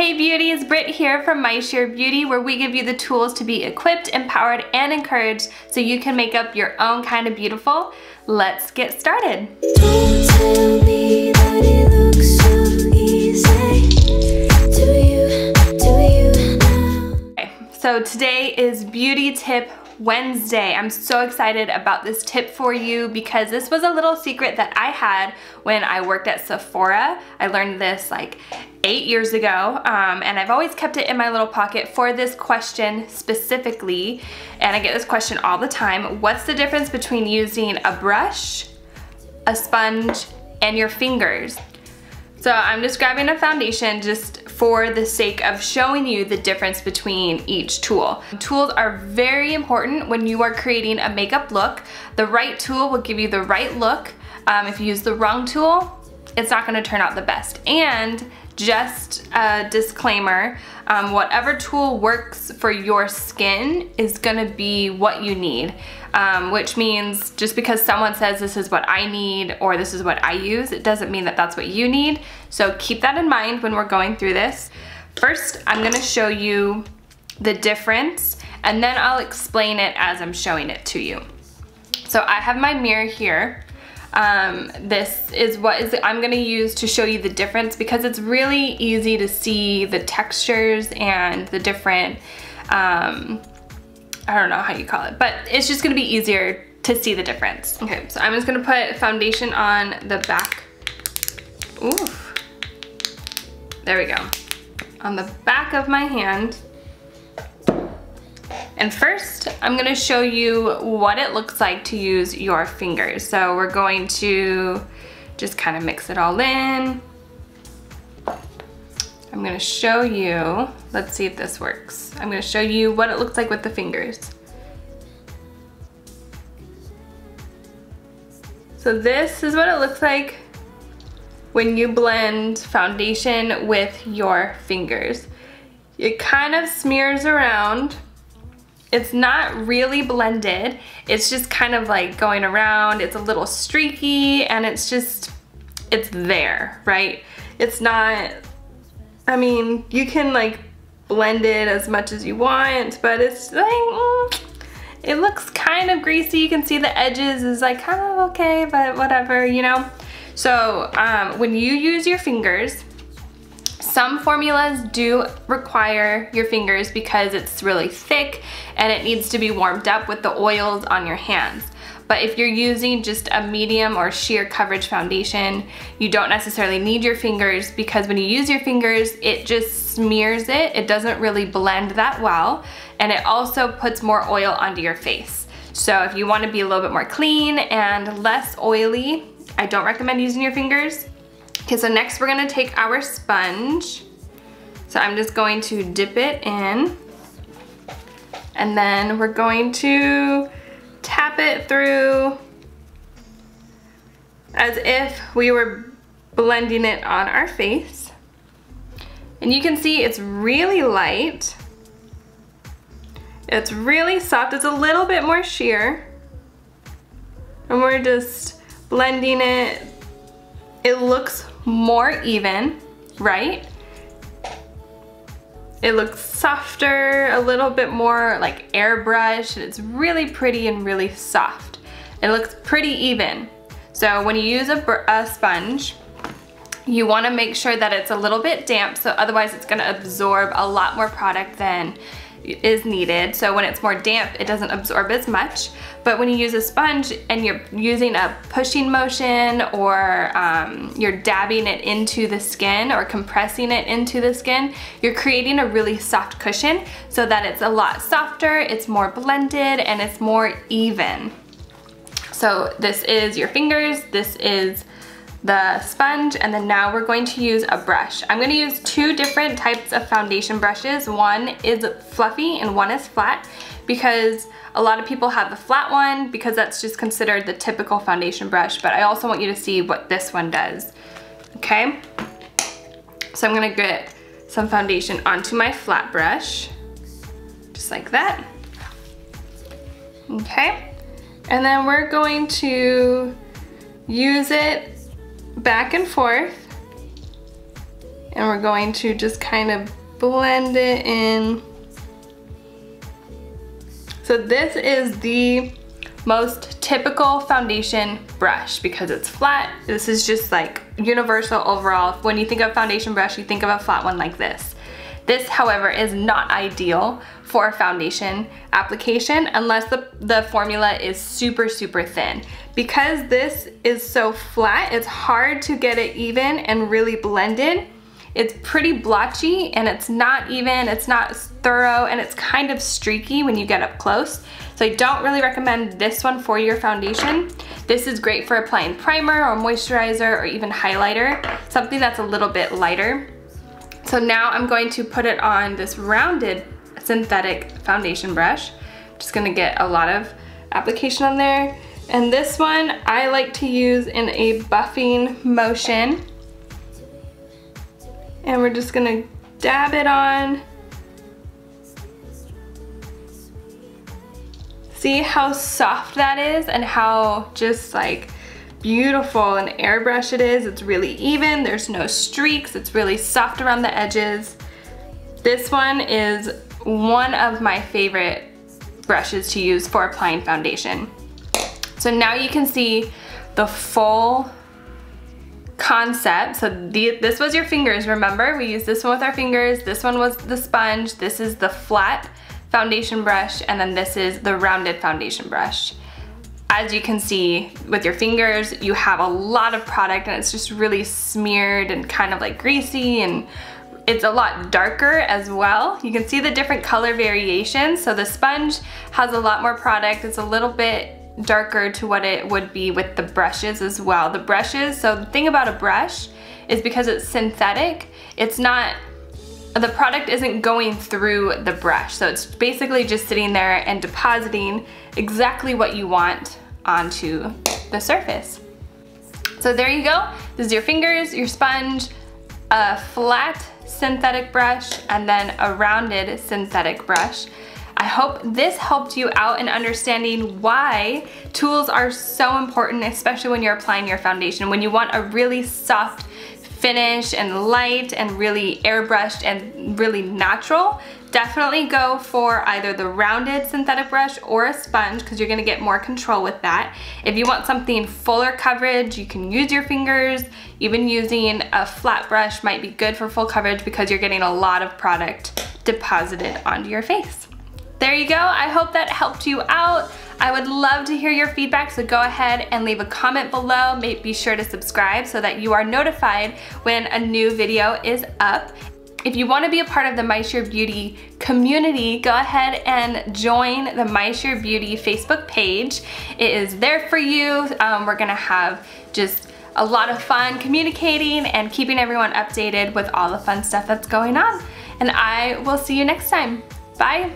Hey beauties, Britt here from My Sheer Beauty, where we give you the tools to be equipped, empowered, and encouraged so you can make up your own kind of beautiful. Let's get started. Don't tell me that it looks so easy. Do you now? Okay, so today is Beauty Tip Wednesday. I'm so excited about this tip for you because this was a little secret that I had when I worked at Sephora. I learned this like 8 years ago, and I've always kept it in my little pocket for this question specifically, and I get this question all the time. What's the difference between using a brush, a sponge, and your fingers? So I'm just grabbing a foundation just for the sake of showing you the difference between each tool. Tools are very important when you are creating a makeup look. The right tool will give you the right look. If you use the wrong tool, it's not gonna turn out the best. And just a disclaimer, whatever tool works for your skin is gonna be what you need, which means just because someone says this is what I need or this is what I use, it doesn't mean that that's what you need. So keep that in mind when we're going through this. First, I'm gonna show you the difference and then I'll explain it as I'm showing it to you. So I have my mirror here. This is what I'm gonna use to show you the difference because it's really easy to see the textures and the different, I don't know how you call it, but it's just gonna be easier to see the difference. Okay, so I'm just gonna put foundation on the back. Oof. There we go. On the back of my hand. And first, I'm gonna show you what it looks like to use your fingers. So we're going to just kind of mix it all in. I'm gonna show you, let's see if this works. I'm gonna show you what it looks like with the fingers. So this is what it looks like when you blend foundation with your fingers. It kind of smears around. It's not really blended. It's just kind of like going around. It's a little streaky and it's there, right? It's not, I mean, you can like blend it as much as you want, but it's like, it looks kind of greasy. You can see the edges is like kind of okay, but whatever, you know? So when you use your fingers, some formulas do require your fingers because it's really thick and it needs to be warmed up with the oils on your hands. But if you're using just a medium or sheer coverage foundation, you don't necessarily need your fingers because when you use your fingers, it just smears it. It doesn't really blend that well, and it also puts more oil onto your face. So if you want to be a little bit more clean and less oily, I don't recommend using your fingers. Okay, so next we're gonna take our sponge. So I'm just going to dip it in, and then we're going to tap it through as if we were blending it on our face. And you can see it's really light. It's really soft. It's a little bit more sheer. And we're just blending it. It looks more even, right? It looks softer, a little bit more like airbrush, and it's really pretty and really soft. It looks pretty even. So when you use a sponge, you want to make sure that it's a little bit damp, so otherwise it's going to absorb a lot more product than is needed. So when it's more damp, it doesn't absorb as much. But when you use a sponge and you're using a pushing motion or you're dabbing it into the skin or compressing it into the skin, you're creating a really soft cushion so that it's a lot softer, it's more blended, and it's more even. So this is your fingers, this is the sponge, and then now we're going to use a brush. I'm gonna use two different types of foundation brushes. One is fluffy and one is flat because a lot of people have the flat one because that's just considered the typical foundation brush, but I also want you to see what this one does, okay? So I'm gonna get some foundation onto my flat brush, just like that, okay? And then we're going to use it back and forth And we're going to just kind of blend it in. So this is the most typical foundation brush because it's flat. This is just like universal overall. When you think of foundation brush, you think of a flat one like this. This, however, is not ideal for a foundation application unless the formula is super, super thin. Because this is so flat, it's hard to get it even and really blended. It's pretty blotchy and it's not even, it's not thorough, and it's kind of streaky when you get up close. So I don't really recommend this one for your foundation. This is great for applying primer or moisturizer or even highlighter, something that's a little bit lighter. So now I'm going to put it on this rounded synthetic foundation brush. Just gonna get a lot of application on there. And this one I like to use in a buffing motion. And we're just gonna dab it on. See how soft that is and how just like beautiful and airbrush it is. It's really even, there's no streaks, it's really soft around the edges. This one is one of my favorite brushes to use for applying foundation. So now you can see the full concept. So this was your fingers, remember? We used this one with our fingers, this one was the sponge, this is the flat foundation brush, and then this is the rounded foundation brush. As you can see with your fingers, you have a lot of product and it's just really smeared and kind of like greasy, and it's a lot darker as well. You can see the different color variations. So the sponge has a lot more product. It's a little bit darker to what it would be with the brushes as well. The brushes, so the thing about a brush is because it's synthetic, it's not, the product isn't going through the brush. So it's basically just sitting there and depositing exactly what you want onto the surface. So there you go. This is your fingers, your sponge, a flat synthetic brush, and then a rounded synthetic brush. I hope this helped you out in understanding why tools are so important, especially when you're applying your foundation. When you want a really soft finish and light and really airbrushed and really natural, definitely go for either the rounded synthetic brush or a sponge because you're gonna get more control with that. If you want something fuller coverage, you can use your fingers. Even using a flat brush might be good for full coverage because you're getting a lot of product deposited onto your face. There you go. I hope that helped you out. I would love to hear your feedback, so go ahead and leave a comment below. Be sure to subscribe so that you are notified when a new video is up. If you want to be a part of the My Sheer Beauty community, go ahead and join the My Sheer Beauty Facebook page. It is there for you. We're gonna have just a lot of fun communicating and keeping everyone updated with all the fun stuff that's going on. And I will see you next time. Bye.